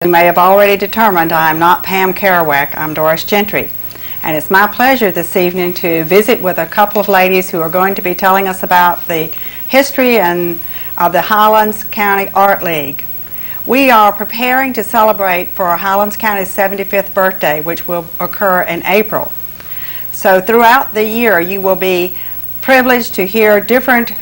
You may have already determined I am not Pam Kerouac, I'm Doris Gentry. And it's my pleasure this evening to visit with a couple of ladies who are going to be telling us about the history of the Highlands County Art League. We are preparing to celebrate for Highlands County's 75th birthday, which will occur in April. So throughout the year you will be privileged to hear different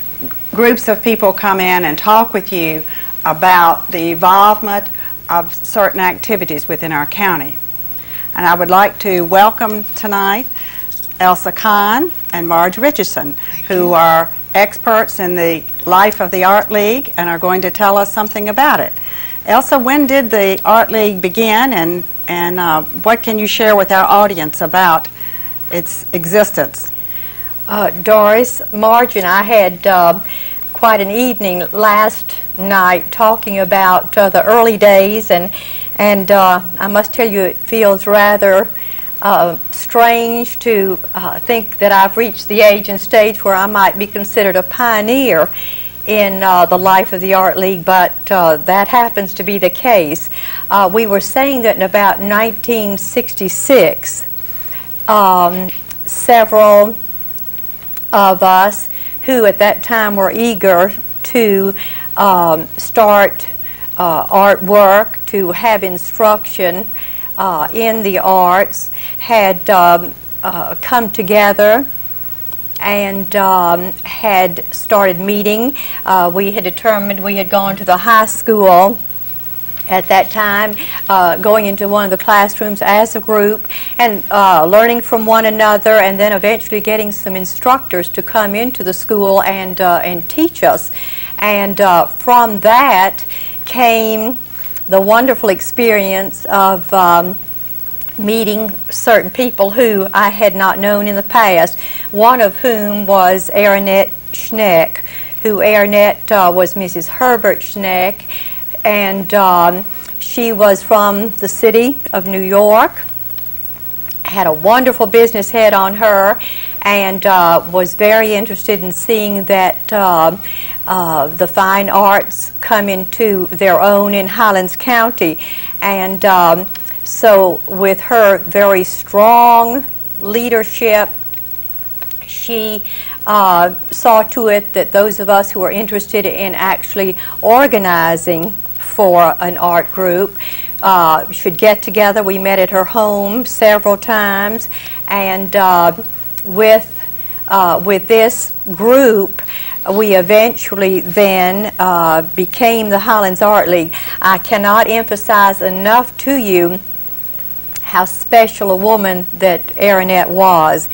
groups of people come in and talk with you about the involvement of certain activities within our county. And I would like to welcome tonight Elsa Kahn and Marge Richardson, who are experts in the life of the Art League and are going to tell us something about it. Elsa, when did the Art League begin, and what can you share with our audience about its existence? Doris, Marge and I had quite an evening last night talking about the early days, and I must tell you it feels rather strange to think that I've reached the age and stage where I might be considered a pioneer in the life of the Art League, but that happens to be the case. We were saying that in about 1966, several of us who at that time were eager to start artwork, to have instruction in the arts, had come together and had started meeting. We had determined, we had gone to the high school at that time, going into one of the classrooms as a group and learning from one another, and then eventually getting some instructors to come into the school and teach us. And from that came the wonderful experience of meeting certain people who I had not known in the past, one of whom was Annette Schneck, who Annette was Mrs. Herbert Schneck, and she was from the city of New York, had a wonderful business head on her, and was very interested in seeing that the fine arts come into their own in Highlands County. And so with her very strong leadership, she saw to it that those of us who were interested in actually organizing for an art group should get together. We met at her home several times, and with this group we eventually then became the Highlands Art League. I cannot emphasize enough to you how special a woman that Annette was.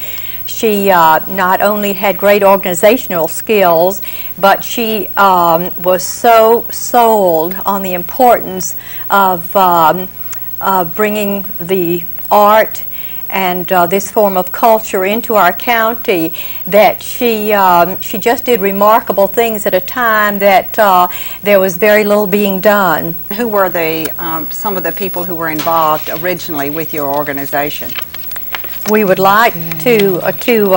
She not only had great organizational skills, but she was so sold on the importance of bringing the art and this form of culture into our county that she just did remarkable things at a time that there was very little being done. Who were some of the people who were involved originally with your organization? We would like to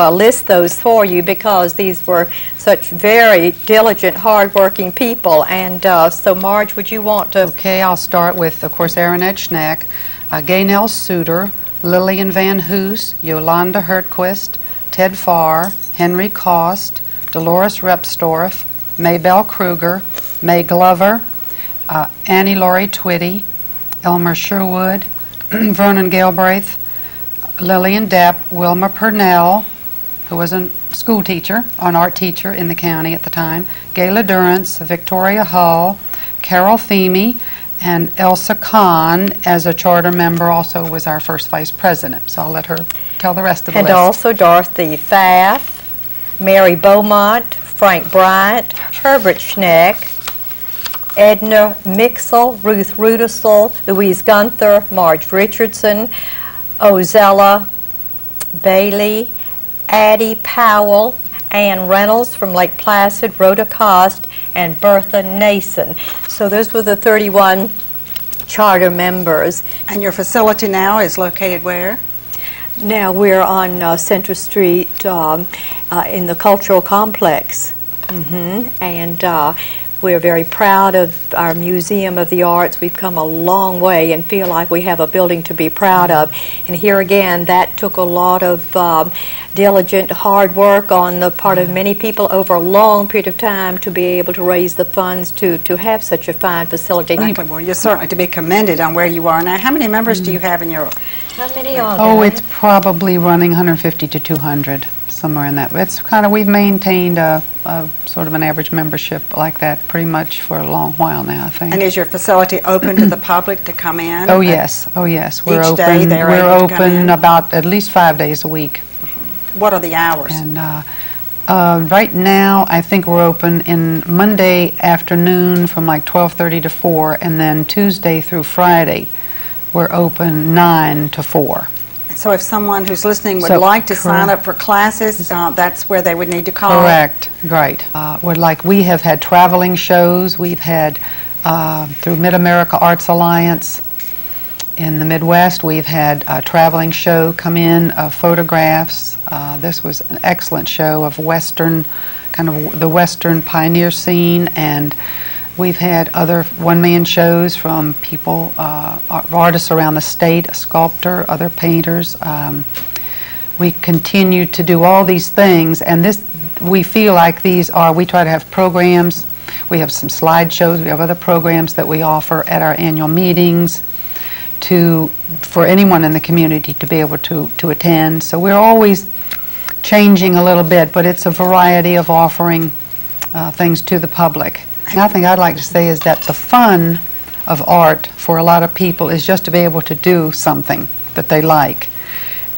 list those for you, because these were such very diligent, hard-working people. And so, Marge, would you want to? Okay, I'll start with, of course, Annette Schneck, Gaynell Suter, Lillian Van Hoos, Yolanda Hertquist, Ted Farr, Henry Cost, Dolores Repstorff, Maybelle Kruger, May Glover, Annie Laurie Twitty, Elmer Sherwood, Vernon Galbraith, Lillian Depp, Wilma Purnell, who was a school teacher, an art teacher in the county at the time, Gayla Durrance, Victoria Hull, Carol Feemy, and Elsa Kahn, as a charter member, also was our first vice president. So I'll let her tell the rest of the list. And also Dorothy Pfaff, Mary Beaumont, Frank Bryant, Herbert Schneck, Edna Mixel, Ruth Rudisell, Louise Gunther, Marge Richardson, Ozella Bailey, Addie Powell, Ann Reynolds from Lake Placid, Rhoda Cost, and Bertha Nason. So those were the 31 charter members. And your facility now is located where? Now we're on Center Street in the Cultural Complex. And We're very proud of our Museum of the Arts. We've come a long way and feel like we have a building to be proud of. And here again, that took a lot of diligent, hard work on the part of many people over a long period of time to be able to raise the funds to have such a fine facility. Exactly. Well, you're certainly to be commended on where you are now. How many members do you have in your... How many are there? Oh, it's probably running 150 to 200, somewhere in that. It's kind of, we've maintained a sort of an average membership like that pretty much for a long while now, I think. And is your facility open to the public to come in? Oh, yes. Oh, yes. We're Each open. day they're We're able to come in? open about at least 5 days a week. What are the hours? And right now, I think we're open in Monday afternoon from like 12:30 to 4, and then Tuesday through Friday, we're open 9 to 4. So if someone who's listening would So, like to sign correct. up for classes, that's where they would need to call? Correct, right. We have had traveling shows. We've had, through Mid-America Arts Alliance in the Midwest, we've had a traveling show come in of photographs. This was an excellent show of Western, kind of the Western pioneer scene, and we've had other one-man shows from people, artists around the state, a sculptor, other painters. We continue to do all these things, and we feel like we try to have programs. We have some slideshows. We have other programs that we offer at our annual meetings for anyone in the community to be able to attend. So we're always changing a little bit, but it's a variety of offering things to the public. Another thing I'd like to say is that the fun of art for a lot of people is just to be able to do something that they like.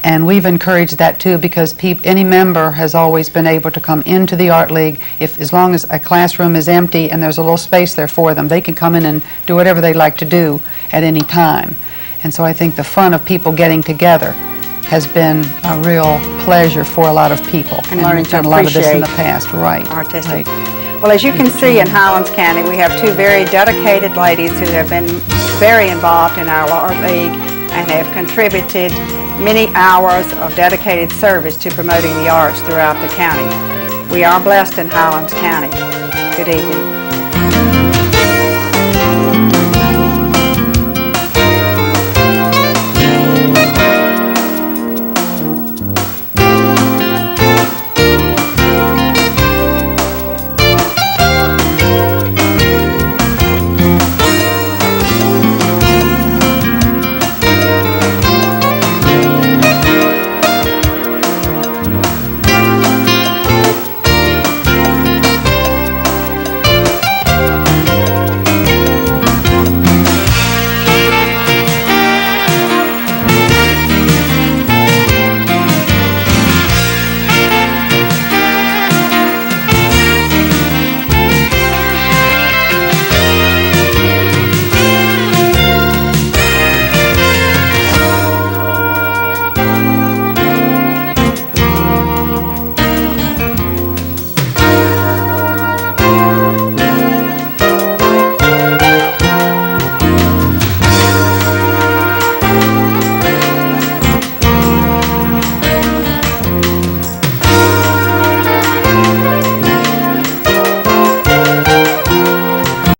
And we've encouraged that too, because any member has always been able to come into the Art League. As long as a classroom is empty and there's a little space there for them, they can come in and do whatever they like to do at any time. And so I think the fun of people getting together has been a real pleasure for a lot of people. And learning to we've done a lot of this in the appreciate past, right. artistic. Right. Well, as you can see in Highlands County, we have two very dedicated ladies who have been very involved in our Art League and have contributed many hours of dedicated service to promoting the arts throughout the county. We are blessed in Highlands County. Good evening.